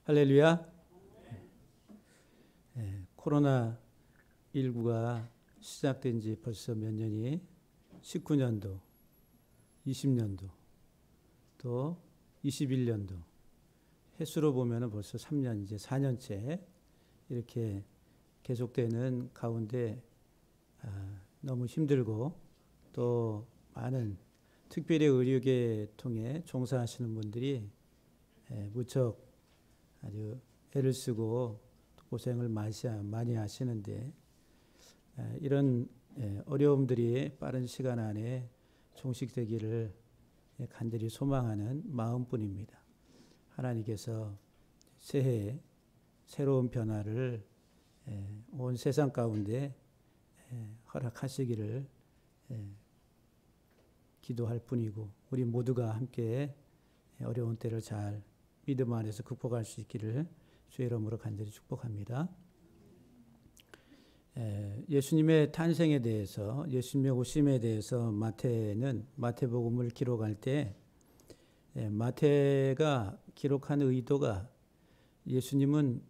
할렐루야. 코로나19가 시작된 지 벌써 몇 년이 19년도, 20년도, 또 21년도 횟수로 보면 벌써 3년, 이제 4년째 이렇게 계속되는 가운데 너무 힘들고 또 많은 특별히 의료계 통해 종사하시는 분들이 무척 아주 애를 쓰고 고생을 많이 하시는데 이런 어려움들이 빠른 시간 안에 종식되기를 간절히 소망하는 마음뿐입니다. 하나님께서 새해에 새로운 변화를 온 세상 가운데 허락하시기를 기도할 뿐이고, 우리 모두가 함께 어려운 때를 잘 믿음 안에서 극복할 수 있기를 주의 이름으로 간절히 축복합니다. 예수님의 탄생에 대해서, 예수님의 오심에 대해서 마태는 마태복음을 기록할 때 마태가 기록한 의도가 예수님은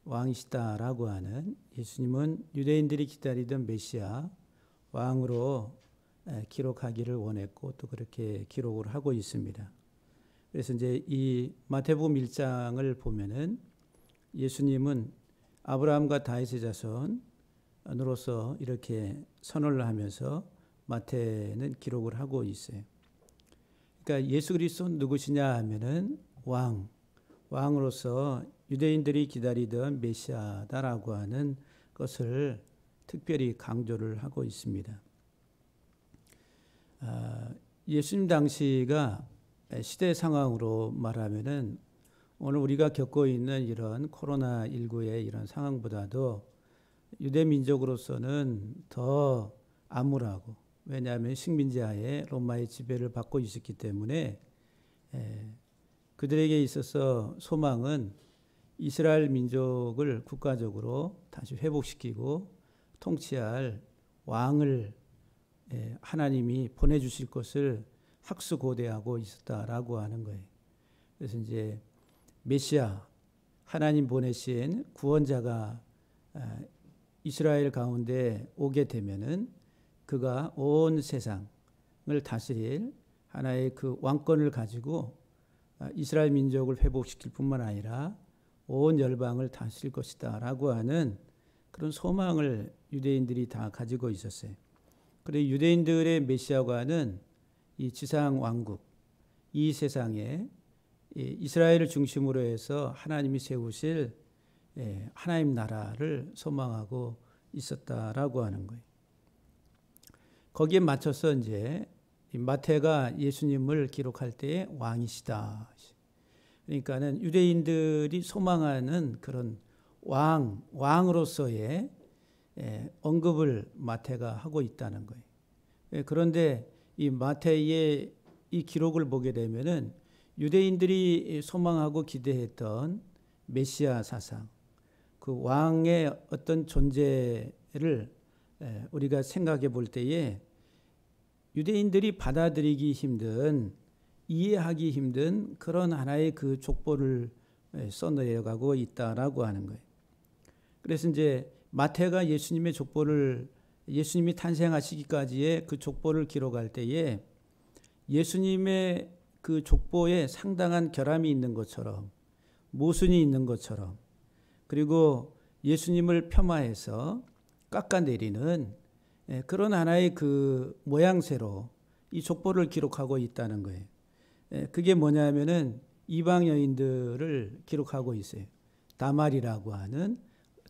왕이시다라고 하는, 예수님은 유대인들이 기다리던 메시아 왕으로 기록하기를 원했고 또 그렇게 기록을 하고 있습니다. 그래서 이제 이 마태복음 1장을 보면은 예수님은 아브라함과 다윗의 자손으로서 이렇게 선언을 하면서 마태는 기록을 하고 있어요. 그러니까 예수 그리스도는 누구시냐 하면은 왕으로서 유대인들이 기다리던 메시아다라고 하는 것을 특별히 강조를 하고 있습니다. 예수님 당시가 시대 상황으로 말하면은 오늘 우리가 겪고 있는 이런 코로나19의 이런 상황보다도 유대 민족으로서는 더 암울하고, 왜냐하면 식민지하에 로마의 지배를 받고 있었기 때문에 그들에게 있어서 소망은 이스라엘 민족을 국가적으로 다시 회복시키고 통치할 왕을 하나님이 보내주실 것을 학수고대하고 있었다라고 하는 거예요. 그래서 이제 메시아, 하나님 보내신 구원자가 이스라엘 가운데 오게 되면은 그가 온 세상을 다스릴 하나의 그 왕권을 가지고 이스라엘 민족을 회복시킬 뿐만 아니라 온 열방을 다스릴 것이다라고 하는 그런 소망을 유대인들이 다 가지고 있었어요. 그리고 유대인들의 메시아관은 이 지상 왕국, 이 세상에 이스라엘을 중심으로 해서 하나님이 세우실 하나님 나라를 소망하고 있었다라고 하는 거예요. 거기에 맞춰서 이제 마태가 예수님을 기록할 때 왕이시다. 그러니까는 유대인들이 소망하는 그런 왕으로서의 언급을 마태가 하고 있다는 거예요. 그런데 이 마태의 이 기록을 보게 되면은 유대인들이 소망하고 기대했던 메시아 사상, 그 왕의 어떤 존재를 우리가 생각해 볼 때에 유대인들이 받아들이기 힘든, 이해하기 힘든 그런 하나의 그 족보를 써내려가고 있다라고 하는 거예요. 그래서 이제 마태가 예수님의 족보를, 예수님이 탄생하시기까지의 그 족보를 기록할 때에 예수님의 그 족보에 상당한 결함이 있는 것처럼, 모순이 있는 것처럼, 그리고 예수님을 폄하해서 깎아내리는 그런 하나의 그 모양새로 이 족보를 기록하고 있다는 거예요. 그게 뭐냐면은 이방 여인들을 기록하고 있어요. 다말이라고 하는,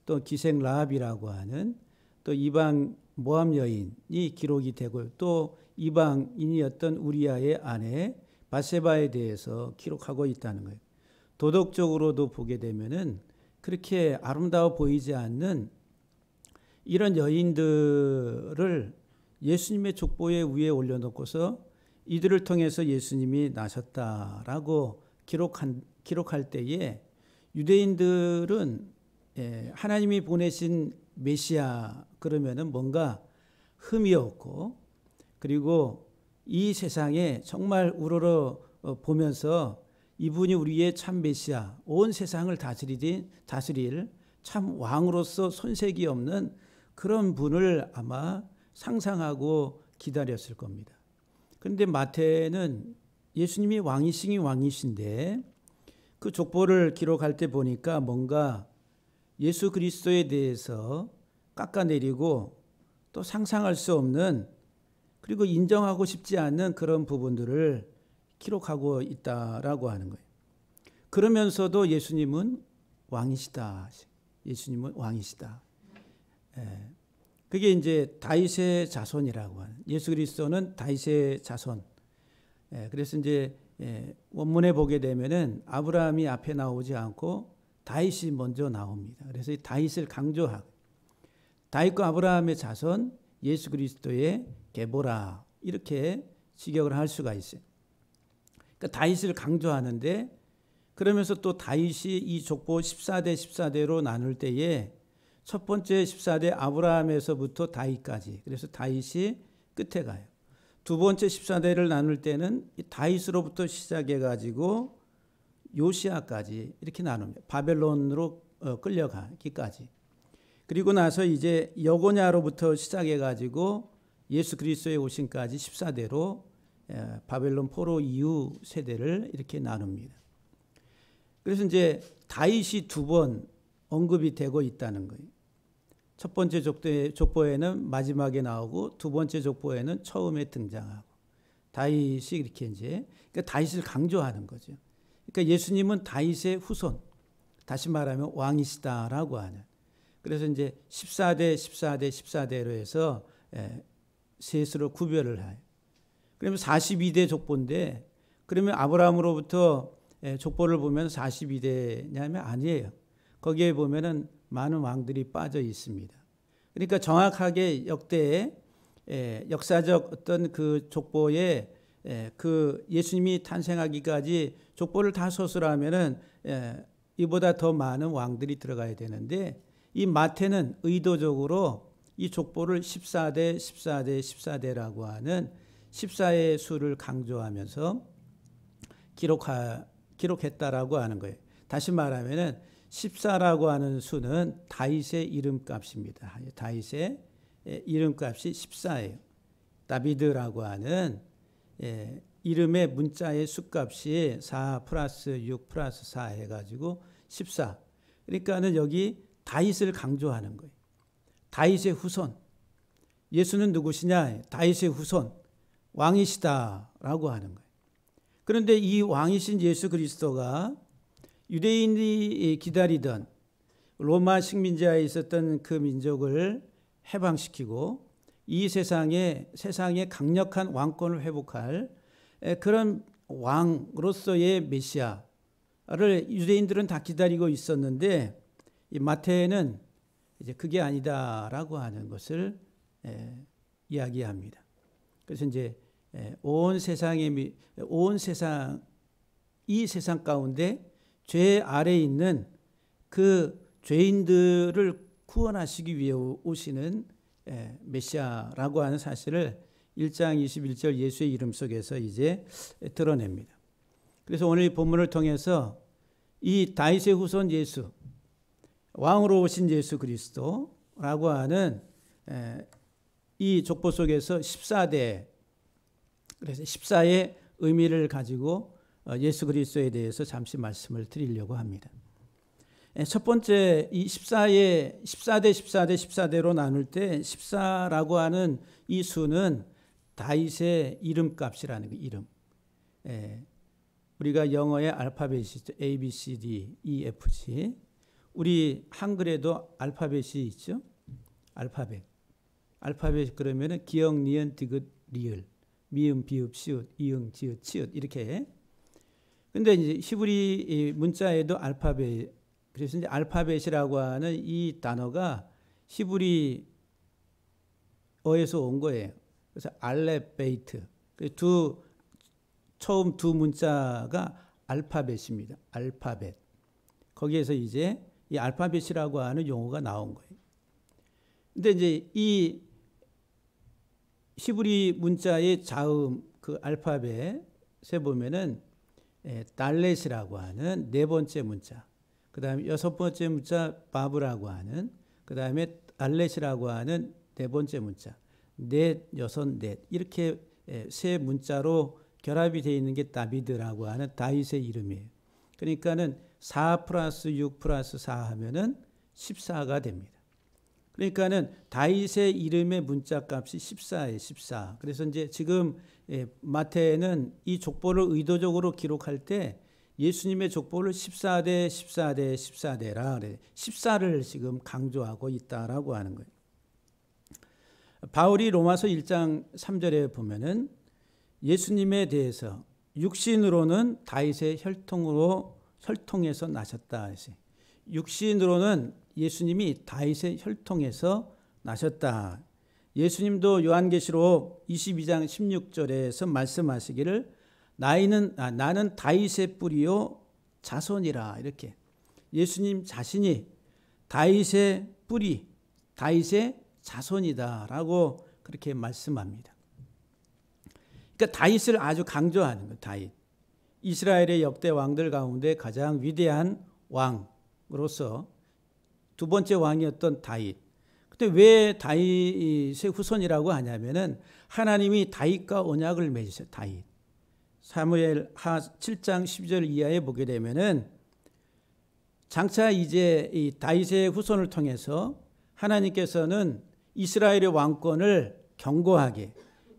또 기생 라합이라고 하는, 또 이방 모압 여인이 기록이 되고, 또 이방인이었던 우리아의 아내 바세바에 대해서 기록하고 있다는 거예요. 도덕적으로도 보게 되면은 그렇게 아름다워 보이지 않는 이런 여인들을 예수님의 족보에 위에 올려놓고서 이들을 통해서 예수님이 나셨다라고 기록할 때에 유대인들은 하나님이 보내신 메시아 그러면은 뭔가 흠이 없고, 그리고 이 세상에 정말 우러러 보면서 이분이 우리의 참 메시아, 온 세상을 다스릴 참 왕으로서 손색이 없는 그런 분을 아마 상상하고 기다렸을 겁니다. 그런데 마태는 예수님이 왕이신데 그 족보를 기록할 때 보니까 뭔가 예수 그리스도에 대해서 깎아내리고 또 상상할 수 없는, 그리고 인정하고 싶지 않는 그런 부분들을 기록하고 있다라고 하는 거예요. 그러면서도 예수님은 왕이시다. 예수님은 왕이시다. 그게 이제 다윗의 자손이라고 하는, 예수 그리스도는 다윗의 자손. 그래서 이제 원문에 보게 되면은 아브라함이 앞에 나오지 않고 다윗이 먼저 나옵니다. 그래서 다윗을 강조하고, 다윗과 아브라함의 자손, 예수 그리스도의 계보라, 이렇게 직역을 할 수가 있어요. 그러니까 다윗을 강조하는데, 그러면서 또 다윗이 이 족보 14대 나눌 때에 첫 번째 14대 아브라함에서부터 다윗까지, 그래서 다윗이 끝에 가요. 두 번째 14대를 나눌 때는 다윗으로부터 시작해 가지고 요시아까지 이렇게 나눕니다. 바벨론으로 끌려가기까지. 그리고 나서 이제 여고냐로부터 시작해 가지고 예수 그리스도의 오심까지 14대로 바벨론 포로 이후 세대를 이렇게 나눕니다. 그래서 이제 다윗이 두 번 언급이 되고 있다는 거예요. 첫 번째 족보에는 마지막에 나오고 두 번째 족보에는 처음에 등장하고, 다윗이 이렇게 이제 그러니까 다윗을 강조하는 거죠. 그러니까 예수님은 다윗의 후손, 다시 말하면 왕이시다라고 하는. 그래서 이제 14대로 해서 셋으로 구별을 해요. 그러면 42대 족보인데, 그러면 아브라함으로부터 족보를 보면 42대냐면 아니에요. 거기에 보면은 많은 왕들이 빠져 있습니다. 그러니까 정확하게 역대의 역사적 어떤 그 족보에 그 예수님이 탄생하기까지 족보를 다 서술하면은 이보다 더 많은 왕들이 들어가야 되는데, 이 마태는 의도적으로 이 족보를 14대라고 하는 14의 수를 강조하면서 기록했다라고 하는 거예요. 다시 말하면은 14라고 하는 수는 다윗의 이름값입니다. 다윗의 이름값이 14예요. 다비드라고 하는 이름의 문자의 수값이 4 플러스 6 플러스 4 해가지고 14. 그러니까는 여기 다윗을 강조하는 거예요. 다윗의 후손. 예수는 누구시냐? 다윗의 후손. 왕이시다라고 하는 거예요. 그런데 이 왕이신 예수 그리스도가 유대인이 기다리던 로마 식민지하에 있었던 그 민족을 해방시키고 이 세상에 강력한 왕권을 회복할 그런 왕으로서의 메시아를 유대인들은 다 기다리고 있었는데, 이 마태는 이제 그게 아니다라고 하는 것을 이야기합니다. 그래서 이제 이 세상 가운데 죄 아래에 있는 그 죄인들을 구원하시기 위해 오시는 메시아라고 하는 사실을 1장 21절 예수의 이름 속에서 이제 드러냅니다. 그래서 오늘 이 본문을 통해서 이 다윗의 후손 예수, 왕으로 오신 예수 그리스도라고 하는 이 족보 속에서 14대, 그래서 14의 의미를 가지고 예수 그리스도에 대해서 잠시 말씀을 드리려고 합니다. 첫 번째, 이 14대로 나눌 때 14라고 하는 이 수는 다윗의 이름값이라는 거, 이름. 우리가 영어의 알파벳이죠. A, B, C, D, E, F, G. 우리 한글에도 알파벳이 있죠. 알파벳 그러면은 기역, 니은, 디귿, 리을, 미음, 비읍, 시읒, 이응, 지읒, 치읒 이렇게. 근데 이제 히브리 문자에도 알파벳, 그래서 이제 알파벳이라고 하는 이 단어가 히브리어에서 온 거예요. 그래서 알레베이트, 처음 두 문자가 알파벳입니다. 알파벳. 거기에서 이제 이 알파벳이라고 하는 용어가 나온 거예요. 근데 이제 이 히브리 문자의 자음, 그 알파벳에 보면은 달렛이라고 하는 네 번째 문자, 그 다음에 여섯 번째 문자 바브라고 하는, 그 다음에 달렛이라고 하는 네 번째 문자, 넷, 여섯, 넷, 이렇게 세 문자로 결합이 되어 있는 게 다비드라고 하는 다윗의 이름이에요. 그러니까는 4 플러스 6 플러스 4 하면은 14가 됩니다. 그러니까는 다윗의 이름의 문자 값이 14예요. 14. 그래서 이제 지금 마태는 이 족보를 의도적으로 기록할 때 예수님의 족보를 14대 14대 14대라 그래. 14를 지금 강조하고 있다라고 하는 거예요. 바울이 로마서 1장 3절에 보면은 예수님에 대해서 육신으로는 다윗의 혈통에서 나셨다. 육신으로는 예수님이 다윗의 혈통에서 나셨다. 예수님도 요한계시록 22장 16절에서 말씀하시기를 나는 다윗의 뿌리요 자손이라, 이렇게 예수님 자신이 다윗의 뿌리, 다윗의 자손이다라고 그렇게 말씀합니다. 그러니까 다윗을 아주 강조하는 거예요. 다윗. 이스라엘의 역대 왕들 가운데 가장 위대한 왕으로서 두 번째 왕이었던 다윗. 근데 왜 다윗의 후손이라고 하냐면은 하나님이 다윗과 언약을 맺으셨어요. 다윗. 사무엘하 7장 12절 이하에 보게 되면은 장차 이제 이 다윗의 후손을 통해서 하나님께서는 이스라엘의 왕권을 견고하게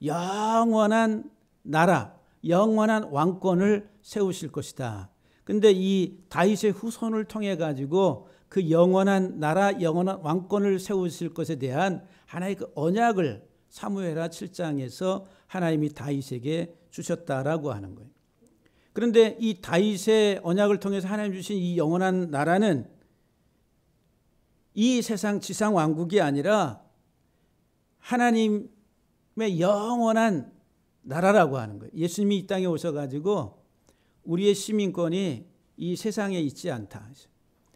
영원한 나라, 영원한 왕권을 세우실 것이다. 근데 이 다윗의 후손을 통해 가지고 그 영원한 나라, 영원한 왕권을 세우실 것에 대한 하나의 그 언약을 사무엘하 7장에서 하나님이 다윗에게 주셨다라고 하는 거예요. 그런데 이 다윗의 언약을 통해서 하나님 주신 이 영원한 나라는 이 세상 지상 왕국이 아니라 하나님의 영원한 나라라고 하는 거예요. 예수님이 이 땅에 오셔가지고 우리의 시민권이 이 세상에 있지 않다.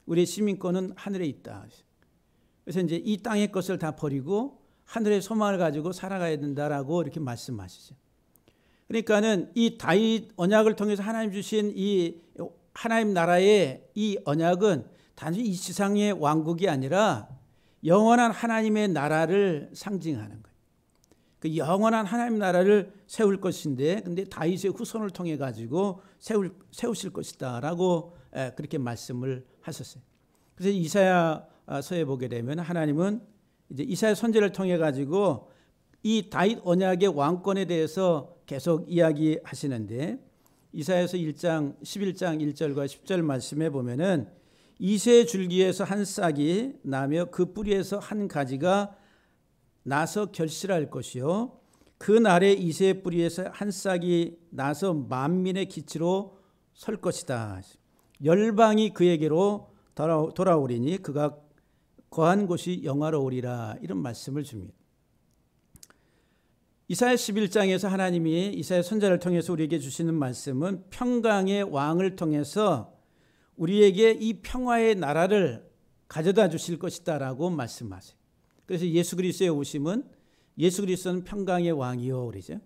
우리의 시민권은 하늘에 있다. 그래서 이제 이 땅의 것을 다 버리고 하늘의 소망을 가지고 살아가야 된다라고 이렇게 말씀하시죠. 그러니까는 이 다윗 언약을 통해서 하나님 주신 이 하나님 나라의 이 언약은 단순히 이 지상의 왕국이 아니라 영원한 하나님의 나라를 상징하는 거예요. 그 영원한 하나님 나라를 세울 것인데, 근데 다윗의 후손을 통해 가지고 세우실 것이다라고 그렇게 말씀을 하셨어요. 그래서 이사야서에 보게 되면 하나님은 이제 이사야 선지자를 통해 가지고 이 다윗 언약의 왕권에 대해서 계속 이야기하시는데, 이사야서 1장 11장 1절과 10절 말씀에 보면은 이새 줄기에서 한 싹이 나며 그 뿌리에서 한 가지가 나서 결실할 것이요 그 날에 이새 뿌리에서 한 싹이 나서 만민의 기치로 설 것이다. 열방이 그에게로 돌아오리니 그가 거한 곳이 영화로우리라, 이런 말씀을 줍니다. 이사야 11장에서 하나님이 이사야 선지자를 통해서 우리에게 주시는 말씀은 평강의 왕을 통해서 우리에게 이 평화의 나라를 가져다 주실 것이다라고 말씀하세요. 그래서 예수 그리스도의 오심은 예수 그리스도는 평강의 왕이요 그러죠.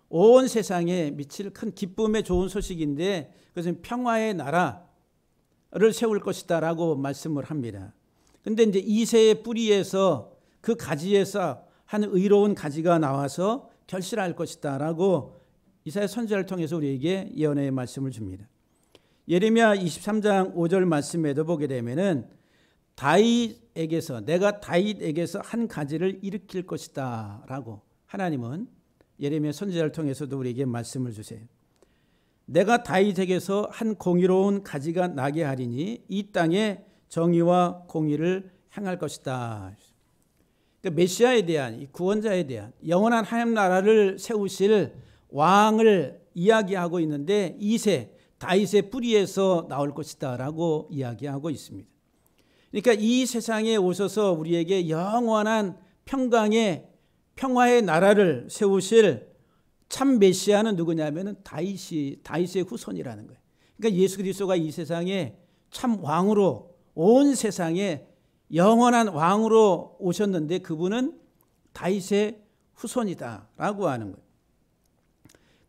온 세상에 미칠 큰 기쁨의 좋은 소식인데 그것은 평화의 나라를 세울 것이다라고 말씀을 합니다. 그런데 이제 이새의 뿌리에서 그 가지에서 한 의로운 가지가 나와서 결실할 것이다라고 이사야 선지자를 통해서 우리에게 예언의 말씀을 줍니다. 예레미야 23장 5절 말씀에도 보게 되면은 내가 다윗에게서 한 가지를 일으킬 것이다라고 하나님은 예레미야 선지자를 통해서도 우리에게 말씀을 주세요. 내가 다윗에게서 한 공의로운 가지가 나게 하리니 이 땅에 정의와 공의를 행할 것이다. 그러니까 메시아에 대한, 이 구원자에 대한 영원한 하나님 나라를 세우실 왕을 이야기하고 있는데 이새 다윗의 뿌리에서 나올 것이다라고 이야기하고 있습니다. 그러니까 이 세상에 오셔서 우리에게 영원한 평화의 나라를 세우실 참 메시아는 누구냐면은 다윗의 후손이라는 거예요. 그러니까 예수 그리스도가 이 세상에 참 왕으로, 온 세상에 영원한 왕으로 오셨는데 그분은 다윗의 후손이다라고 하는 거예요.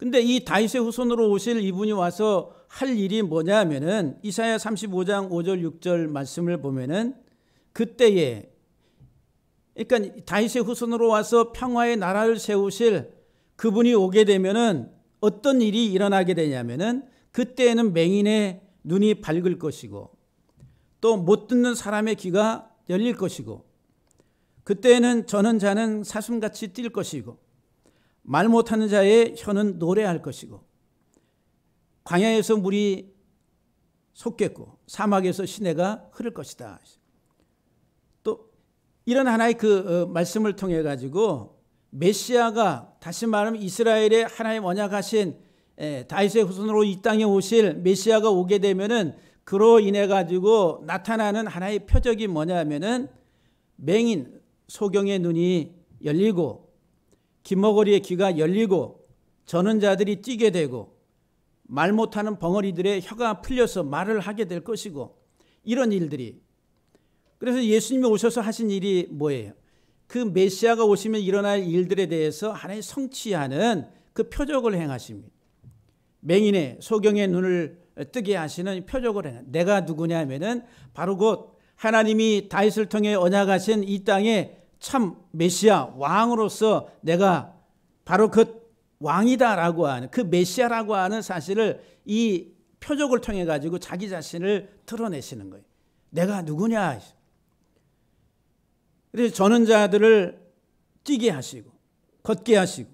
근데 이 다윗의 후손으로 오실 이분이 와서 할 일이 뭐냐 하면은 이사야 35장 5절 6절 말씀을 보면은 그때에, 그러니까 다윗의 후손으로 와서 평화의 나라를 세우실 그분이 오게 되면은 어떤 일이 일어나게 되냐면은 그때에는 맹인의 눈이 밝을 것이고 또 못 듣는 사람의 귀가 열릴 것이고 그때에는 저는 자는 사슴같이 뛸 것이고 말 못하는 자의 혀는 노래할 것이고 광야에서 물이 솟겠고 사막에서 시내가 흐를 것이다. 또 이런 하나의 그 말씀을 통해 가지고 메시아가, 다시 말하면 이스라엘의 하나님 언약하신 다윗의 후손으로 이 땅에 오실 메시아가 오게 되면은 그로 인해 가지고 나타나는 하나의 표적이 뭐냐면은 맹인 소경의 눈이 열리고 기머거리의 귀가 열리고 저는 자들이 뛰게 되고 말 못하는 벙어리들의 혀가 풀려서 말을 하게 될 것이고 이런 일들이. 그래서 예수님이 오셔서 하신 일이 뭐예요? 그 메시아가 오시면 일어날 일들에 대해서 하나의 성취하는 그 표적을 행하십니다. 맹인의 소경의 눈을 뜨게 하시는 표적을 행한. 내가 누구냐 하면은 바로 곧 하나님이 다윗을 통해 언약하신 이 땅에 참 메시아 왕으로서 내가 바로 그 왕이다라고 하는, 그 메시아라고 하는 사실을 이 표적을 통해 가지고 자기 자신을 드러내시는 거예요. 내가 누구냐. 그래서 저는 자들을 뛰게 하시고 걷게 하시고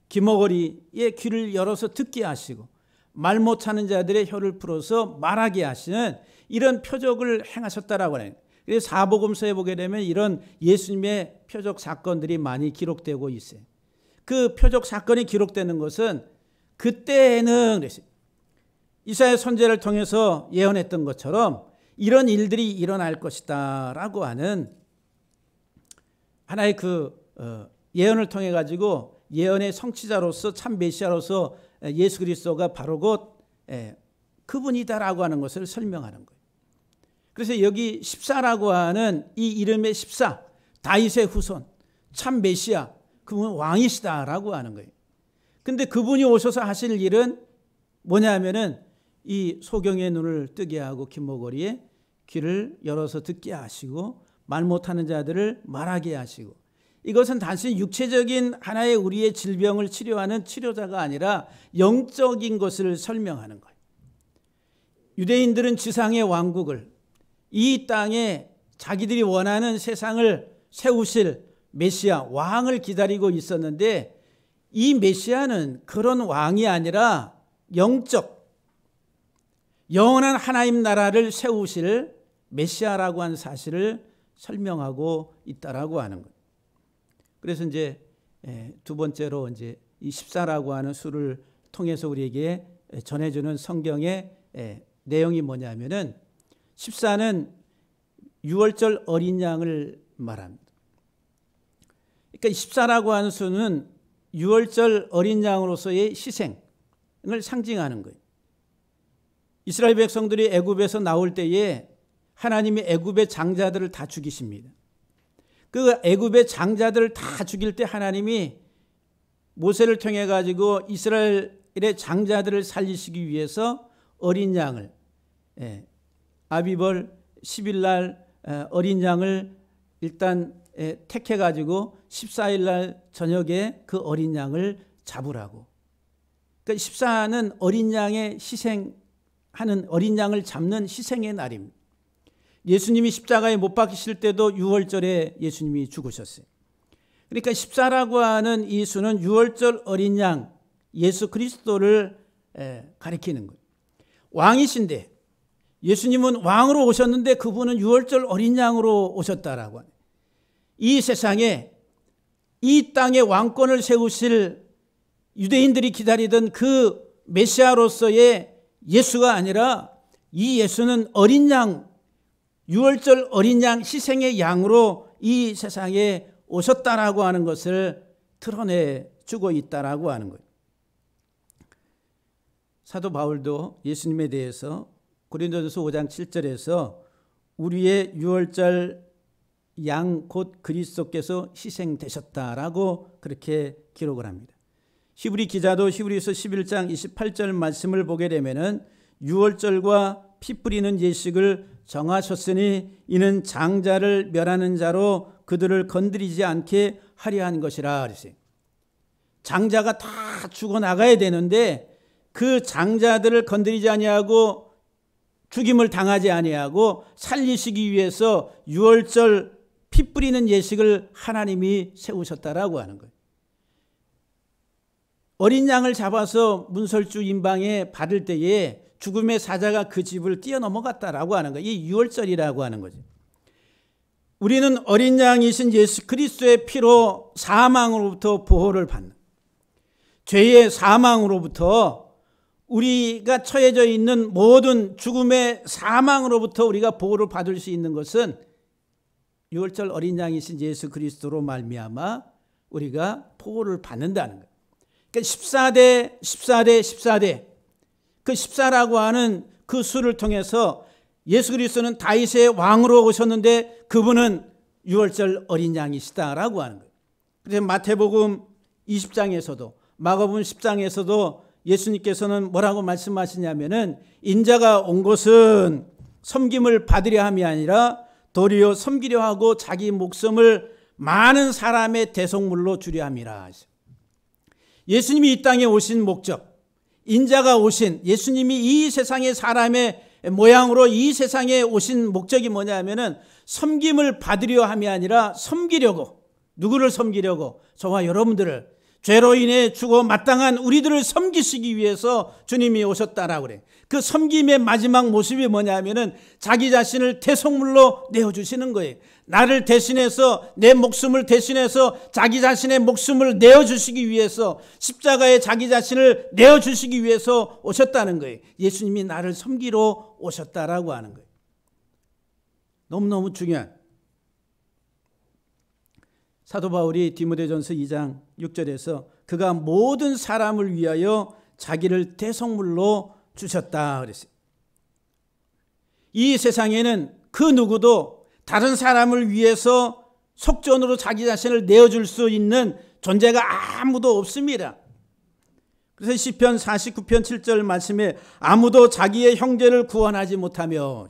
기머거리의 귀를 열어서 듣게 하시고 말 못하는 자들의 혀를 풀어서 말하게 하시는 이런 표적을 행하셨다라고 해요. 그래서 사복음서에 보게 되면 이런 예수님의 표적 사건들이 많이 기록되고 있어요. 그 표적 사건이 기록되는 것은 그때에는 이사야 선지자를 통해서 예언했던 것처럼 이런 일들이 일어날 것이다 라고 하는 하나의 그 예언을 통해 가지고 예언의 성취자로서 참 메시아로서 예수 그리스도가 바로 곧 그분이다라고 하는 것을 설명하는 거예요. 그래서 여기 십사라고 하는 이 이름의 십사, 다윗의 후손, 참 메시아, 그분은 왕이시다라고 하는 거예요. 근데 그분이 오셔서 하실 일은 뭐냐 하면은 이 소경의 눈을 뜨게 하고 기머거리에 귀를 열어서 듣게 하시고 말 못하는 자들을 말하게 하시고, 이것은 단순히 육체적인 하나의 우리의 질병을 치료하는 치료자가 아니라 영적인 것을 설명하는 거예요. 유대인들은 지상의 왕국을, 이 땅에 자기들이 원하는 세상을 세우실 메시아 왕을 기다리고 있었는데 이 메시아는 그런 왕이 아니라 영적 영원한 하나님 나라를 세우실 메시아라고 하는 사실을 설명하고 있다라고 하는 거예요. 그래서 이제 두 번째로 이제 이 14라고 하는 수를 통해서 우리에게 전해주는 성경의 내용이 뭐냐면은 14는 유월절 어린 양을 말합니다. 그러니까 14라고 하는 수는 유월절 어린 양으로서의 희생을 상징하는 거예요. 이스라엘 백성들이 애굽에서 나올 때에 하나님이 애굽의 장자들을 다 죽이십니다. 그 애굽의 장자들을 다 죽일 때 하나님이 모세를 통해 가지고 이스라엘의 장자들을 살리시기 위해서 어린 양을, 아비벌 10일 날 어린 양을 일단 택해 가지고 14일 날 저녁에 그 어린 양을 잡으라고. 그러니까 14는 어린 양의 희생하는, 어린 양을 잡는 희생의 날입니다. 예수님이 십자가에 못 박히실 때도 유월절에 예수님이 죽으셨어요. 그러니까 14라고 하는 이 수는 유월절 어린 양 예수 그리스도를 가리키는 거예요. 왕이신데 예수님은 왕으로 오셨는데 그분은 유월절 어린 양으로 오셨다라고 하는, 이 세상에 이 땅에 왕권을 세우실 유대인들이 기다리던 그 메시아로서의 예수가 아니라 이 예수는 어린 양, 유월절 어린 양 희생의 양으로 이 세상에 오셨다라고 하는 것을 드러내주고 있다라고 하는 거예요. 사도 바울도 예수님에 대해서 고린도전서 5장 7절에서 우리의 유월절 양 곧 그리스도께서 희생되셨다라고 그렇게 기록을 합니다. 히브리 기자도 히브리서 11장 28절 말씀을 보게 되면은 유월절과 피 뿌리는 예식을 정하셨으니 이는 장자를 멸하는 자로 그들을 건드리지 않게 하려 한 것이라 그랬어요. 장자가 다 죽어나가야 되는데 그 장자들을 건드리지 아니하고 죽임을 당하지 아니하고 살리시기 위해서 유월절 피 뿌리는 예식을 하나님이 세우셨다라고 하는 거예요. 어린 양을 잡아서 문설주 임방에 받을 때에 죽음의 사자가 그 집을 뛰어넘어갔다라고 하는 거예요. 이 유월절이라고 하는 거죠. 우리는 어린 양이신 예수 그리스도의 피로 사망으로부터 보호를 받는, 죄의 사망으로부터 우리가 처해져 있는 모든 죽음의 사망으로부터 우리가 보호를 받을 수 있는 것은 유월절 어린 양이신 예수 그리스도로 말미암아 우리가 보호를 받는다는 거예요. 그러니까 14대 그 14라고 하는 그 수를 통해서 예수 그리스도는 다윗의 왕으로 오셨는데 그분은 유월절 어린 양이시다라고 하는 거예요. 그래서 마태복음 20장에서도 마가복음 10장에서도 예수님께서는 뭐라고 말씀하시냐면은 인자가 온 것은 섬김을 받으려 함이 아니라 도리어 섬기려 하고 자기 목숨을 많은 사람의 대속물로 주려 함이라. 예수님이 이 땅에 오신 목적, 인자가 오신 예수님이 이 세상의 사람의 모양으로 이 세상에 오신 목적이 뭐냐면은 섬김을 받으려 함이 아니라 섬기려고, 누구를 섬기려고? 저와 여러분들을, 죄로 인해 죽어 마땅한 우리들을 섬기시기 위해서 주님이 오셨다라고 그래. 그 섬김의 마지막 모습이 뭐냐면은 자기 자신을 대속물로 내어주시는 거예요. 나를 대신해서, 내 목숨을 대신해서 자기 자신의 목숨을 내어주시기 위해서, 십자가에 자기 자신을 내어주시기 위해서 오셨다는 거예요. 예수님이 나를 섬기러 오셨다라고 하는 거예요. 너무너무 중요한. 사도 바울이 디모데전서 2장 6절에서 그가 모든 사람을 위하여 자기를 대속물로 주셨다 그랬어요. 이 세상에는 그 누구도 다른 사람을 위해서 속전으로 자기 자신을 내어줄 수 있는 존재가 아무도 없습니다. 그래서 시편 49편 7절 말씀에 아무도 자기의 형제를 구원하지 못하며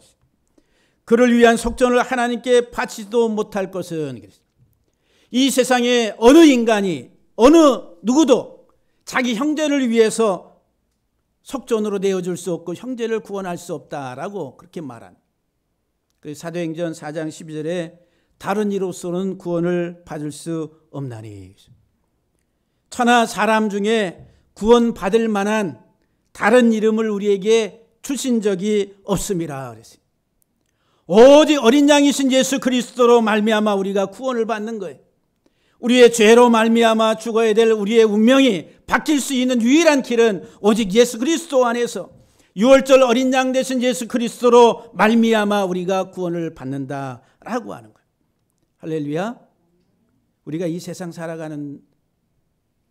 그를 위한 속전을 하나님께 바치지도 못할 것은, 이 세상에 어느 인간이, 어느 누구도 자기 형제를 위해서 속전으로 내어줄 수 없고 형제를 구원할 수 없다라고 그렇게 말한. 사도행전 4장 12절에 다른 이로서는 구원을 받을 수 없나니, 천하 사람 중에 구원받을 만한 다른 이름을 우리에게 주신 적이 없음이라 그랬어요. 오직 어린 양이신 예수 그리스도로 말미암아 우리가 구원을 받는 거예요. 우리의 죄로 말미암아 죽어야 될 우리의 운명이 바뀔 수 있는 유일한 길은 오직 예수 그리스도 안에서 유월절 어린 양 되신 예수 그리스도로 말미암아 우리가 구원을 받는다라고 하는 거예요. 할렐루야. 우리가 이 세상 살아가는,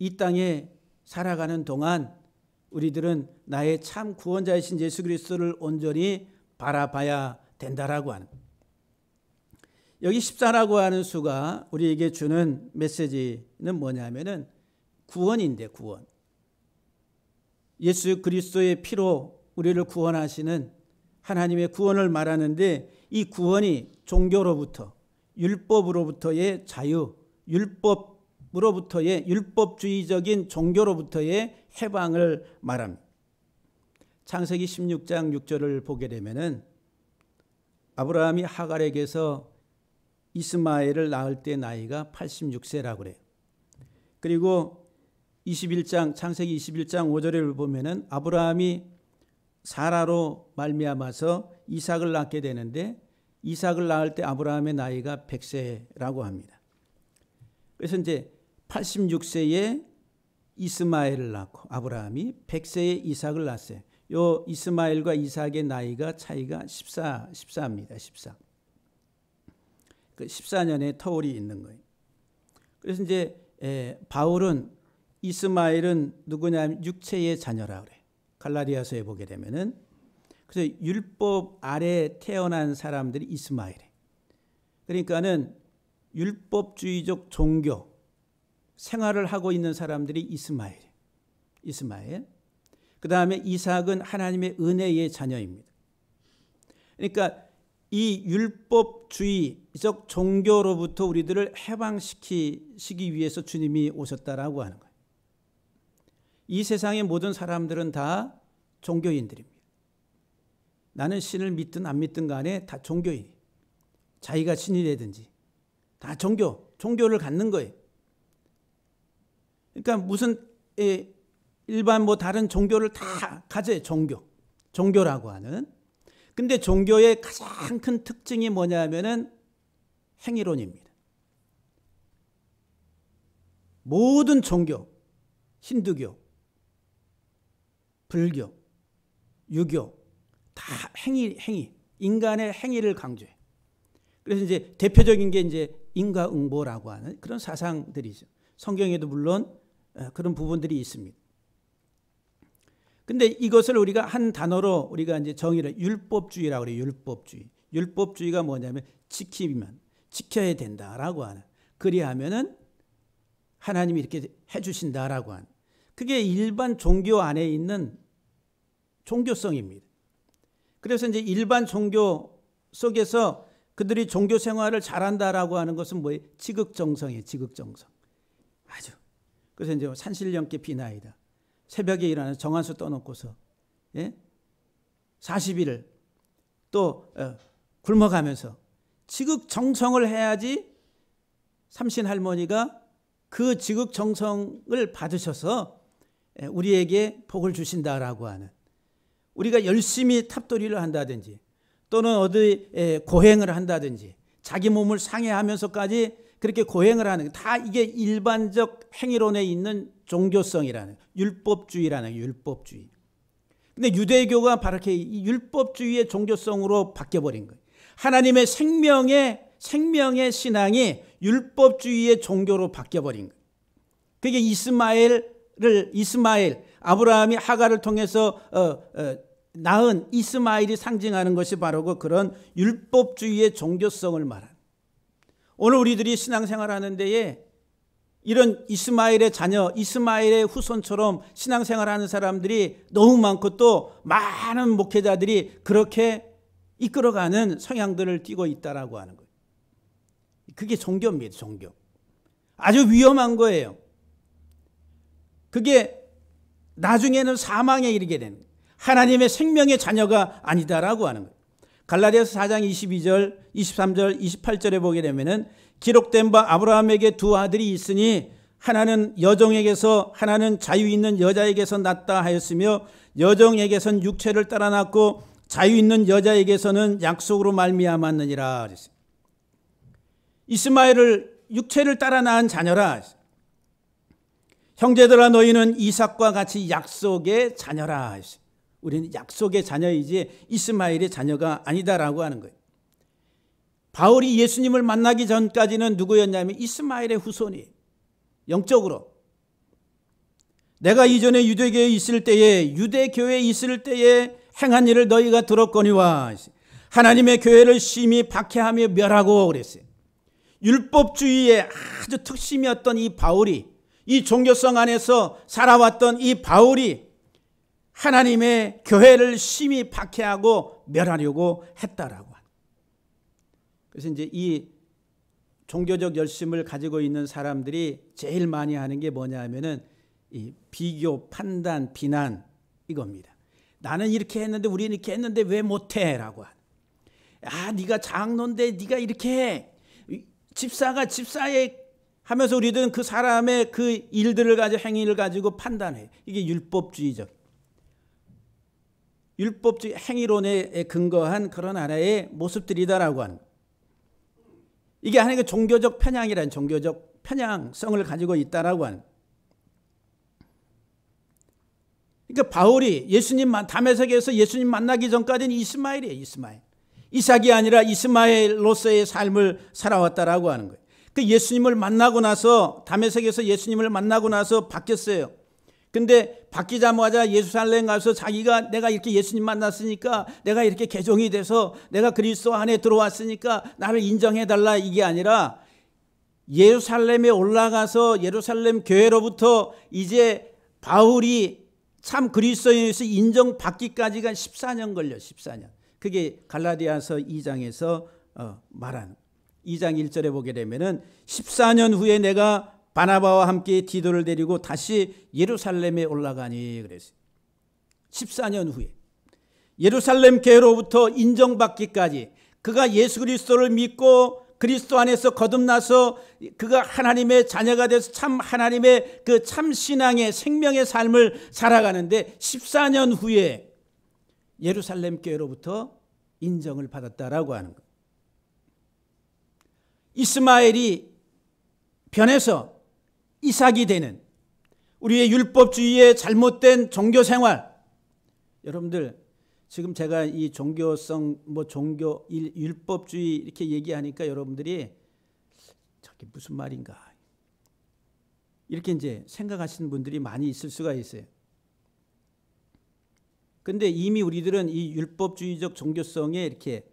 이 땅에 살아가는 동안 우리들은 나의 참 구원자이신 예수 그리스도를 온전히 바라봐야 된다라고 하는 거예요. 여기 14라고 하는 수가 우리에게 주는 메시지는 뭐냐면은 구원인데, 구원. 예수 그리스도의 피로 우리를 구원하시는 하나님의 구원을 말하는데, 이 구원이 종교로부터, 율법으로부터의 자유, 율법으로부터의 율법주의적인 종교로부터의 해방을 말합니다. 창세기 16장 6절을 보게 되면은 아브라함이 하갈에게서 이스마엘을 낳을 때 나이가 86세라고 그래요. 그리고 21장, 창세기 21장 5절을 보면은 아브라함이 사라로 말미암아서 이삭을 낳게 되는데 이삭을 낳을 때 아브라함의 나이가 100세라고 합니다. 그래서 이제 86세에 이스마엘을 낳고 아브라함이 100세에 이삭을 낳았어요. 요 이스마엘과 이삭의 나이가 차이가 14입니다. 14. 그 14년의 터울이 있는 거예요. 그래서 이제 바울은 이스마엘은 누구냐면 육체의 자녀라 그래. 갈라디아서에 보게 되면은, 그래서 율법 아래 태어난 사람들이 이스마엘이에요. 그러니까는 율법주의적 종교 생활을 하고 있는 사람들이 이스마엘이에요. 이스마엘. 그 다음에 이삭은 하나님의 은혜의 자녀입니다. 그러니까 이 율법주의적 종교로부터 우리들을 해방시키기 위해서 주님이 오셨다라고 하는 거예요. 이 세상의 모든 사람들은 다 종교인들입니다. 나는 신을 믿든 안 믿든 간에 다 종교인이에요. 자기가 신이 되든지 다 종교를 갖는 거예요. 그러니까 무슨 일반 다른 종교를 다 가져요. 종교라고 하는. 근데 종교의 가장 큰 특징이 뭐냐면은 행위론입니다. 모든 종교, 힌두교, 불교, 유교 다 행위, 인간의 행위를 강조해요. 그래서 이제 대표적인 게 이제 인과응보라고 하는 그런 사상들이죠. 성경에도 물론 그런 부분들이 있습니다. 근데 이것을 우리가 한 단어로 우리가 이제 정의를 율법주의라고 그래요. 율법주의가 뭐냐면 지켜야 된다라고 하는. 그리하면은 하나님이 이렇게 해주신다라고 하는. 그게 일반 종교 안에 있는 종교성입니다. 그래서 이제 일반 종교 속에서 그들이 종교 생활을 잘한다라고 하는 것은 뭐예요? 지극정성이에요. 지극정성. 아주. 그래서 이제 산신령께 비나이다. 새벽에 일어나서 정한수 떠놓고서 40일을 또 굶어가면서 지극정성을 해야지 삼신 할머니가 그 지극정성을 받으셔서 우리에게 복을 주신다라고 하는. 우리가 열심히 탑돌이를 한다든지 또는 어디 고행을 한다든지 자기 몸을 상해하면서까지 그렇게 고행을 하는 다 이게 일반적 행위론에 있는 종교성이라는 율법주의라는 율법주의. 근데 유대교가 바로 이렇게 율법주의의 종교성으로 바뀌어버린 거예요. 하나님의 생명의 신앙이 율법주의의 종교로 바뀌어버린 거예요. 그게 이스마엘 아브라함이 하갈을 통해서 낳은 이스마엘이 상징하는 것이 바로 그런 율법주의의 종교성을 말하는. 오늘 우리들이 신앙생활하는 데에 이런 이스마엘의 자녀, 이스마엘의 후손처럼 신앙생활하는 사람들이 너무 많고 또 많은 목회자들이 그렇게 이끌어가는 성향들을 띠고 있다라고 하는 거예요. 그게 종교입니다. 종교. 아주 위험한 거예요. 그게 나중에는 사망에 이르게 되는 거예요. 하나님의 생명의 자녀가 아니다라고 하는 거예요. 갈라디아서 4장 22절, 23절, 28절에 보게 되면은 기록된 바 아브라함에게 두 아들이 있으니 하나는 여종에게서 하나는 자유 있는 여자에게서 났다 하였으며 여종에게선 육체를 따라 났고 자유 있는 여자에게서는 약속으로 말미암았느니라. 이스마엘을 육체를 따라 낳은 자녀라. 형제들아 너희는 이삭과 같이 약속의 자녀라. 우리는 약속의 자녀이지 이스마엘의 자녀가 아니다라고 하는 거예요. 바울이 예수님을 만나기 전까지는 누구였냐면 이스마엘의 후손이에요. 영적으로. 내가 이전에 유대교회에 있을 때에 행한 일을 너희가 들었거니와 하나님의 교회를 심히 박해하며 멸하고 그랬어요. 율법주의의 아주 특심이었던 이 바울이, 이 종교성 안에서 살아왔던 이 바울이 하나님의 교회를 심히 박해하고 멸하려고 했다라고. 그래서 이제 이 종교적 열심을 가지고 있는 사람들이 제일 많이 하는 게 뭐냐 하면은 이 비교, 판단, 비난 이겁니다. 나는 이렇게 했는데 우리는 이렇게 했는데 왜 못해? 라고. 네가 장로인데 네가 이렇게 해. 집사가 집사에 하면서 우리들은 그 사람의 그 일들을 가지고 행위를 가지고 판단해. 이게 율법주의 행위론에 근거한 그런 하나의 모습들이다라고 하는. 이게 하나의 종교적 편향이라는 종교적 편향성을 가지고 있다라고 하는. 그러니까 바울이 다메섹에서 예수님 만나기 전까지는 이스마엘이에요. 이스마엘. 이삭이 아니라 이스마엘로서의 삶을 살아왔다라고 하는 거예요. 그 예수님을 만나고 나서 다메섹에서 예수님을 만나고 나서 바뀌었어요. 근데 바뀌자마자 예루살렘 가서 자기가 내가 이렇게 예수님 만났으니까 내가 이렇게 개종이 돼서 내가 그리스도 안에 들어왔으니까 나를 인정해달라 이게 아니라 예루살렘에 올라가서 예루살렘 교회로부터 이제 바울이 참 그리스도인에서 인정받기까지가 14년 걸려. 14년. 그게 갈라디아서 2장에서 말하는 2장 1절에 보게 되면은 14년 후에 내가 바나바와 함께 디도를 데리고 다시 예루살렘에 올라가니 그랬어요. 14년 후에 예루살렘 교회로부터 인정받기까지 그가 예수 그리스도를 믿고 그리스도 안에서 거듭나서 그가 하나님의 자녀가 돼서 참 하나님의 그 참 신앙의 생명의 삶을 살아가는데 14년 후에 예루살렘 교회로부터 인정을 받았다라고 하는 것. 이스마엘이 변해서 이삭이 되는 우리의 율법주의의 잘못된 종교생활. 여러분들 지금 제가 이 종교성 종교 율법주의 이렇게 얘기하니까 여러분들이 저게 무슨 말인가 이렇게 이제 생각하시는 분들이 많이 있을 수가 있어요. 근데 이미 우리들은 이 율법주의적 종교성에 이렇게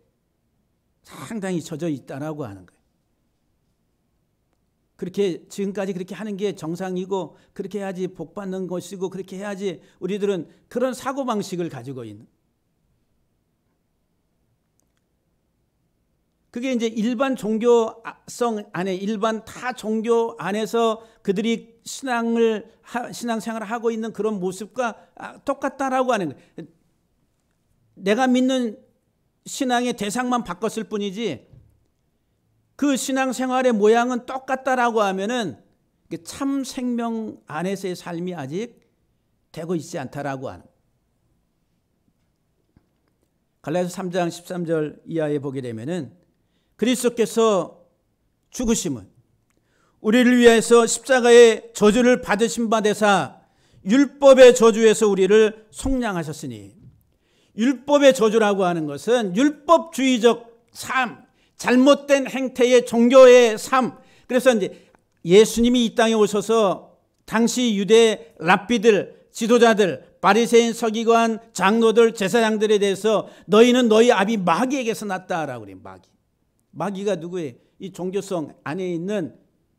상당히 젖어 있다라고 하는 거예요. 그렇게 지금까지 그렇게 하는 게 정상이고 그렇게 해야지 복 받는 것이고 그렇게 해야지 우리들은 그런 사고방식을 가지고 있는. 그게 이제 일반 종교성 안에 일반 타 종교 안에서 그들이 신앙생활을 하고 있는 그런 모습과 똑같다라고 하는 거예요. 내가 믿는 신앙의 대상만 바꿨을 뿐이지 그 신앙생활의 모양은 똑같다라고 하면은 참 생명 안에서의 삶이 아직 되고 있지 않다라고 하는. 갈라디아서 3장 13절 이하에 보게 되면은 그리스도께서 죽으심은 우리를 위해서 십자가의 저주를 받으신 바 되사 율법의 저주에서 우리를 속량하셨으니, 율법의 저주라고 하는 것은 율법주의적 삶, 잘못된 행태의 종교의 삶. 그래서 이제 예수님이 이 땅에 오셔서 당시 유대 랍비들, 지도자들, 바리새인, 서기관, 장로들, 제사장들에 대해서 너희는 너희 아비 마귀에게서 났다라고 그래요. 마귀가 누구예요? 이 종교성 안에 있는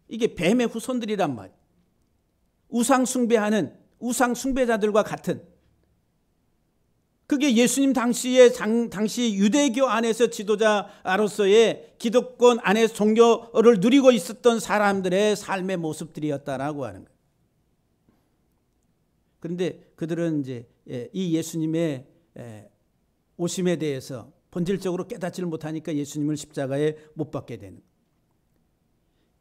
이게 뱀의 후손들이란 말이에요. 우상 숭배하는 우상 숭배자들과 같은. 그게 예수님 당시 유대교 안에서 지도자로서의 기득권 안에서 종교를 누리고 있었던 사람들의 삶의 모습들이었다라고 하는 거예요. 그런데 그들은 이제 이 예수님의 오심에 대해서 본질적으로 깨닫지를 못하니까 예수님을 십자가에 못 박게 되는.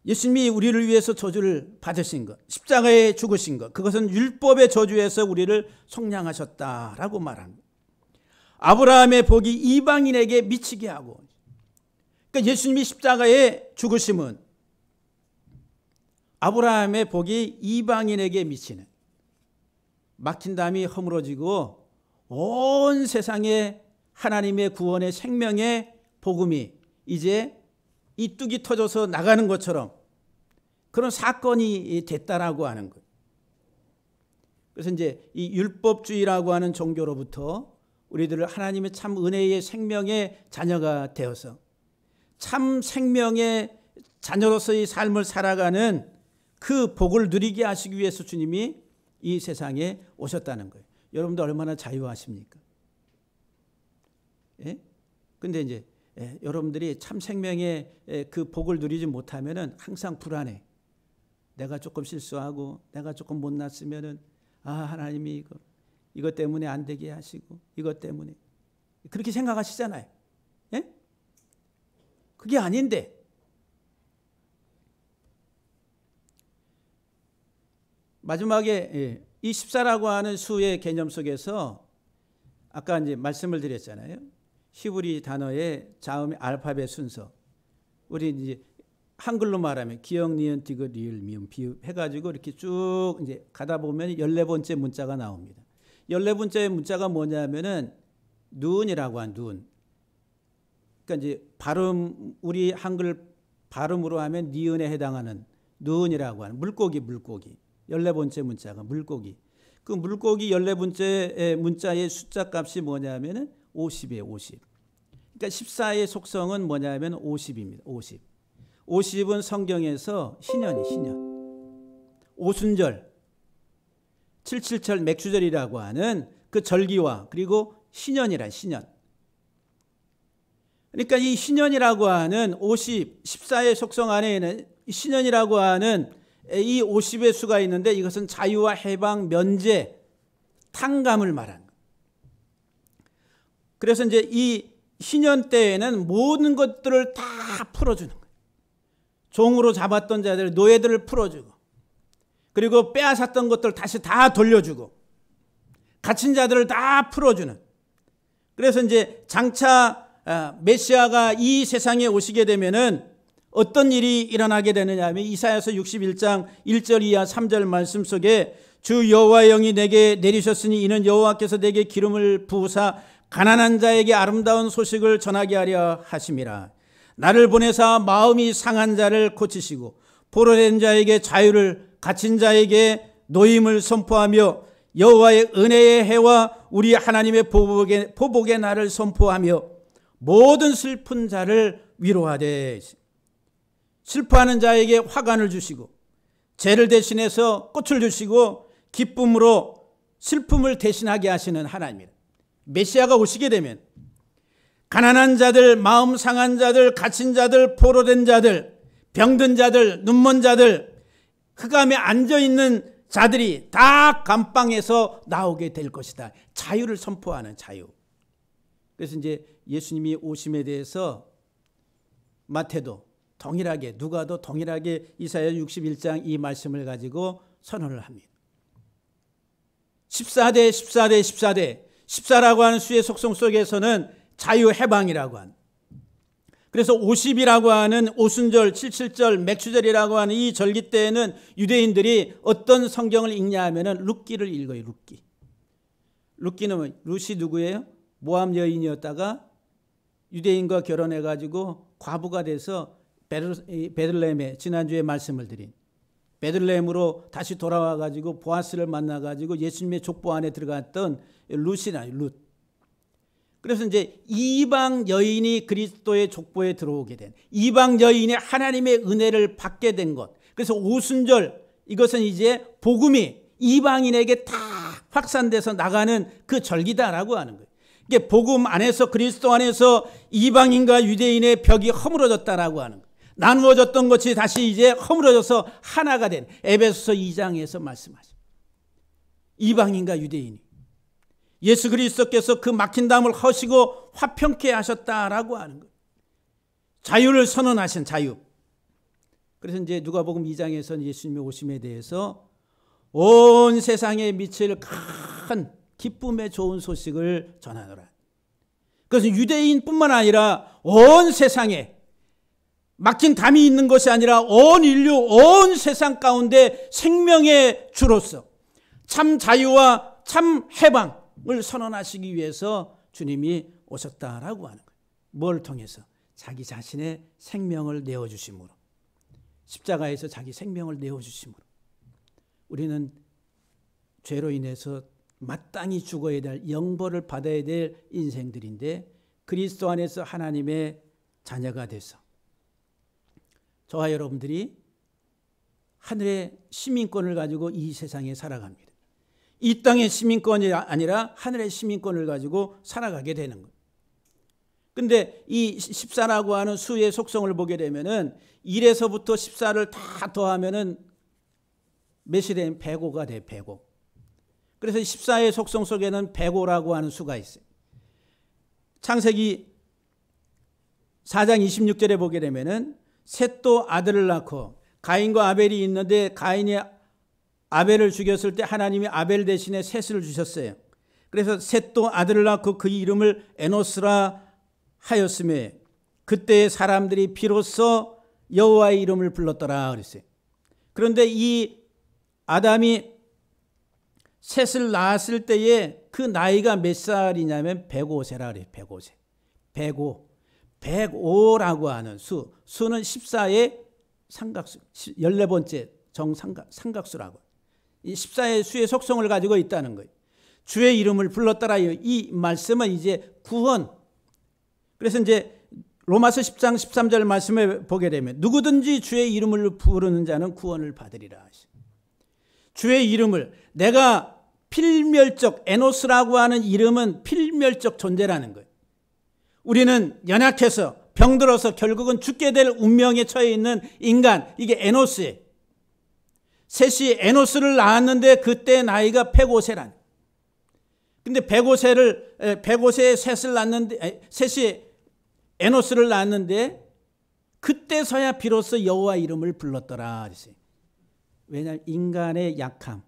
예수님이 우리를 위해서 저주를 받으신 것, 십자가에 죽으신 것, 그것은 율법의 저주에서 우리를 속량하셨다라고 말합니다. 아브라함의 복이 이방인에게 미치게 하고, 그러니까 예수님이 십자가에 죽으심은 아브라함의 복이 이방인에게 미치는, 막힌 담이 허물어지고 온 세상에 하나님의 구원의 생명의 복음이 이제 이 뚝이 터져서 나가는 것처럼 그런 사건이 됐다라고 하는 것. 그래서 이제 이 율법주의라고 하는 종교로부터 우리들을 하나님의 참 은혜의 생명의 자녀가 되어서 참 생명의 자녀로서의 삶을 살아가는 그 복을 누리게 하시기 위해서 주님이 이 세상에 오셨다는 거예요. 여러분들 얼마나 자유하십니까? 예? 근데 이제 여러분들이 참 생명의 그 복을 누리지 못하면은 항상 불안해. 내가 조금 실수하고 내가 조금 못났으면은 하나님이 이것 때문에 안 되게 하시고 이것 때문에 그렇게 생각하시잖아요. 예? 그게 아닌데 마지막에 이 14라고 하는 수의 개념 속에서 아까 이제 말씀을 드렸잖아요. 히브리 단어의 자음의 알파벳 순서. 우리 이제 한글로 말하면 기역, 니은, 디귿, 리을, 미음, 비읍 해가지고 이렇게 쭉 이제 가다 보면 14번째 문자가 나옵니다. 14번째 문자가 뭐냐면은 누운이라고 한 누운. 그러니까 이제 발음, 우리 한글 발음으로 하면 니은에 해당하는 누운이라고 하는 물고기. 14번째 문자가 물고기. 그 물고기 14번째 문자의 숫자 값이 뭐냐면은 50이에요, 50. 그러니까 14의 속성은 뭐냐면 50입니다. 50. 50은 성경에서 희년이 희년. 오순절. 777 맥추절이라고 하는 그 절기와 그리고 신년이란 신년. 그러니까 이 신년이라고 하는 50, 14의 속성 안에는 신년이라고 하는 이 50의 수가 있는데 이것은 자유와 해방, 면제, 탕감을 말하는 거예요. 그래서 이제 이 신년 때에는 모든 것들을 다 풀어주는 거예요. 종으로 잡았던 자들, 노예들을 풀어주고, 그리고 빼앗았던 것들 다시 다 돌려주고, 갇힌 자들을 다 풀어주는. 그래서 이제 장차 메시아가 이 세상에 오시게 되면은 어떤 일이 일어나게 되느냐 하면 이사야서 61장 1절 이하 3절 말씀 속에 주 여호와의 영이 내게 내리셨으니 이는 여호와께서 내게 기름을 부으사 가난한 자에게 아름다운 소식을 전하게 하려 하심이라. 나를 보내사 마음이 상한 자를 고치시고 포로된 자에게 자유를, 갇힌 자에게 노임을 선포하며 여호와의 은혜의 해와 우리 하나님의 보복의 날을 선포하며 모든 슬픈 자를 위로하되 슬퍼하는 자에게 화관을 주시고 죄를 대신해서 꽃을 주시고 기쁨으로 슬픔을 대신하게 하시는 하나님이라. 메시아가 오시게 되면 가난한 자들, 마음 상한 자들, 갇힌 자들, 포로된 자들, 병든 자들, 눈먼 자들, 흑암에 앉아있는 자들이 다 감방에서 나오게 될 것이다. 자유를 선포하는 자유. 그래서 이제 예수님이 오심에 대해서 마태도 동일하게, 누가도 동일하게 이사야 61장 이 말씀을 가지고 선언을 합니다. 14대, 14대, 14대. 14라고 하는 수의 속성 속에서는 자유해방이라고 하는. 그래서 50이라고 하는 오순절, 77절, 맥추절이라고 하는 이 절기 때에는 유대인들이 어떤 성경을 읽냐 하면은 룻기를 읽어요. 룻기. 룻기는 룻이 누구예요? 모압 여인이었다가 유대인과 결혼해가지고 과부가 돼서 베들레헴에 지난주에 말씀을 드린 베들레헴으로 다시 돌아와가지고 보아스를 만나가지고 예수님의 족보 안에 들어갔던 룻이나 룻. 그래서 이제 이방 여인이 그리스도의 족보에 들어오게 된, 이방 여인이 하나님의 은혜를 받게 된 것. 그래서 오순절, 이것은 이제 복음이 이방인에게 다 확산돼서 나가는 그 절기다라고 하는 거예요. 이게 복음 안에서, 그리스도 안에서 이방인과 유대인의 벽이 허물어졌다라고 하는 거예요. 나누어졌던 것이 다시 이제 허물어져서 하나가 된, 에베소서 2장에서 말씀하죠. 이방인과 유대인이 예수 그리스도께서 그 막힌 담을 허시고 화평케 하셨다라고 하는 거예요. 자유를 선언하신 자유. 그래서 이제 누가복음 2장에서는 예수님의 오심에 대해서 온 세상에 미칠 큰 기쁨의 좋은 소식을 전하노라. 그래서 유대인뿐만 아니라 온 세상에 막힌 담이 있는 것이 아니라 온 인류, 온 세상 가운데 생명의 주로서 참 자유와 참 해방을 선언하시기 위해서 주님이 오셨다라고 하는 거예요. 뭘 통해서? 자기 자신의 생명을 내어주심으로. 십자가에서 자기 생명을 내어주심으로. 우리는 죄로 인해서 마땅히 죽어야 될, 영벌을 받아야 될 인생들인데 그리스도 안에서 하나님의 자녀가 돼서 저와 여러분들이 하늘의 시민권을 가지고 이 세상에 살아갑니다. 이 땅의 시민권이 아니라 하늘의 시민권을 가지고 살아가게 되는 거예요. 근데 이 14라고 하는 수의 속성을 보게 되면은 1에서부터 14를 다 더하면은 몇이 되면 105가 돼, 105. 그래서 14의 속성 속에는 105라고 하는 수가 있어요. 창세기 4장 26절에 보게 되면은 셋도 아들을 낳고 가인과 아벨이 있는데 가인이 아벨을 죽였을 때 하나님이 아벨 대신에 셋을 주셨어요. 그래서 셋도 아들을 낳고 그 이름을 에노스라 하였음에 그때의 사람들이 비로소 여호와의 이름을 불렀더라 그랬어요. 그런데 이 아담이 셋을 낳았을 때에 그 나이가 몇 살이냐면 105세라 그래요. 105세. 105. 105라고 하는 수. 수는 14의 삼각수. 14번째 삼각수라고. 이 14의 수의 속성을 가지고 있다는 거예요. 주의 이름을 불렀더라요. 이 말씀은 이제 구원. 그래서 이제 로마서 10장 13절 말씀을 보게 되면 누구든지 주의 이름을 부르는 자는 구원을 받으리라. 주의 이름을 내가 필멸적, 에노스라고 하는 이름은 필멸적 존재라는 거예요. 우리는 연약해서 병들어서 결국은 죽게 될 운명에 처해 있는 인간, 이게 에노스예요. 셋이 에노스를 낳았는데 그때 나이가 105세라는. 근데 105세에 셋을 낳았는데, 셋이 에노스를 낳았는데 그때서야 비로소 여호와 이름을 불렀더라. 왜냐하면 인간의 약함,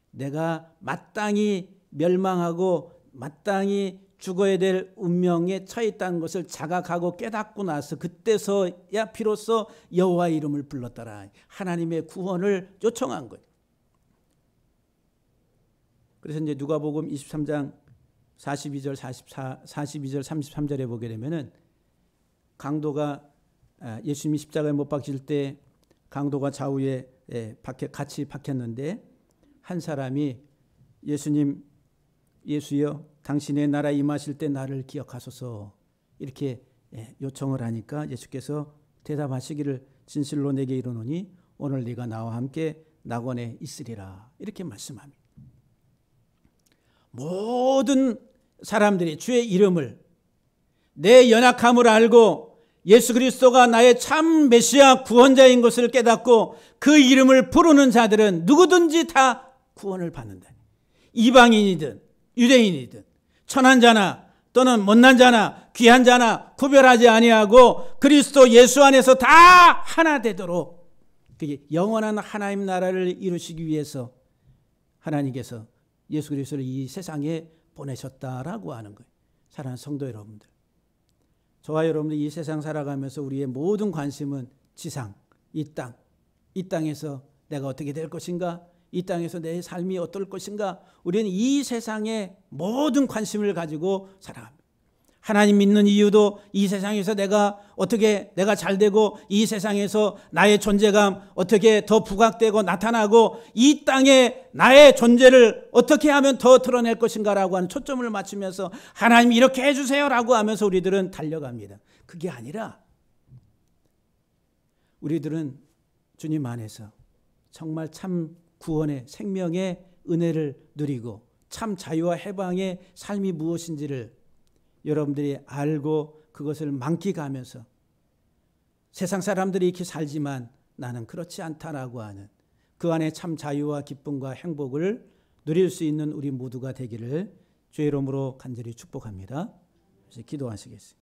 내가 마땅히 멸망하고 마땅히 죽어야 될 운명에 처해 있다는 것을 자각하고 깨닫고 나서 그때서야 비로소 여호와 이름을 불렀더라. 하나님의 구원을 요청한 거예요. 그래서 이제 누가복음 23장 42절 33절에 보게 되면은 강도가 예수님이 십자가에 못 박힐 때 강도가 좌우에 같이 박혔는데 한 사람이 예수여 당신의 나라 임하실 때 나를 기억하소서 이렇게 요청을 하니까 예수께서 대답하시기를 진실로 내게 이르노니 오늘 네가 나와 함께 낙원에 있으리라 이렇게 말씀합니다. 모든 사람들이 주의 이름을 내 연약함을 알고 예수 그리스도가 나의 참 메시아 구원자인 것을 깨닫고 그 이름을 부르는 자들은 누구든지 다 구원을 받는다. 이방인이든 유대인이든 천한 자나 또는 못난 자나 귀한 자나 구별하지 아니하고 그리스도 예수 안에서 다 하나 되도록 그게 영원한 하나님 나라를 이루시기 위해서 하나님께서 예수 그리스도를 이 세상에 보내셨다라고 하는 거예요. 사랑하는 성도 여러분들, 저와 여러분들 이 세상 살아가면서 우리의 모든 관심은 지상, 이 땅에서 내가 어떻게 될 것인가, 이 땅에서 내 삶이 어떨 것인가, 우리는 이 세상에 모든 관심을 가지고 살아갑니다. 하나님 믿는 이유도 이 세상에서 내가 잘 되고 이 세상에서 나의 존재감 어떻게 더 부각되고 나타나고 이 땅에 나의 존재를 어떻게 하면 더 드러낼 것인가라고 하는 초점을 맞추면서 하나님 이렇게 해주세요라고 하면서 우리들은 달려갑니다. 그게 아니라 우리들은 주님 안에서 정말 참 구원의 생명의 은혜를 누리고 참 자유와 해방의 삶이 무엇인지를 여러분들이 알고 그것을 만끽하면서 세상 사람들이 이렇게 살지만 나는 그렇지 않다라고 하는 그 안에 참 자유와 기쁨과 행복을 누릴 수 있는 우리 모두가 되기를 주의 이름으로 간절히 축복합니다. 기도하시겠습니다.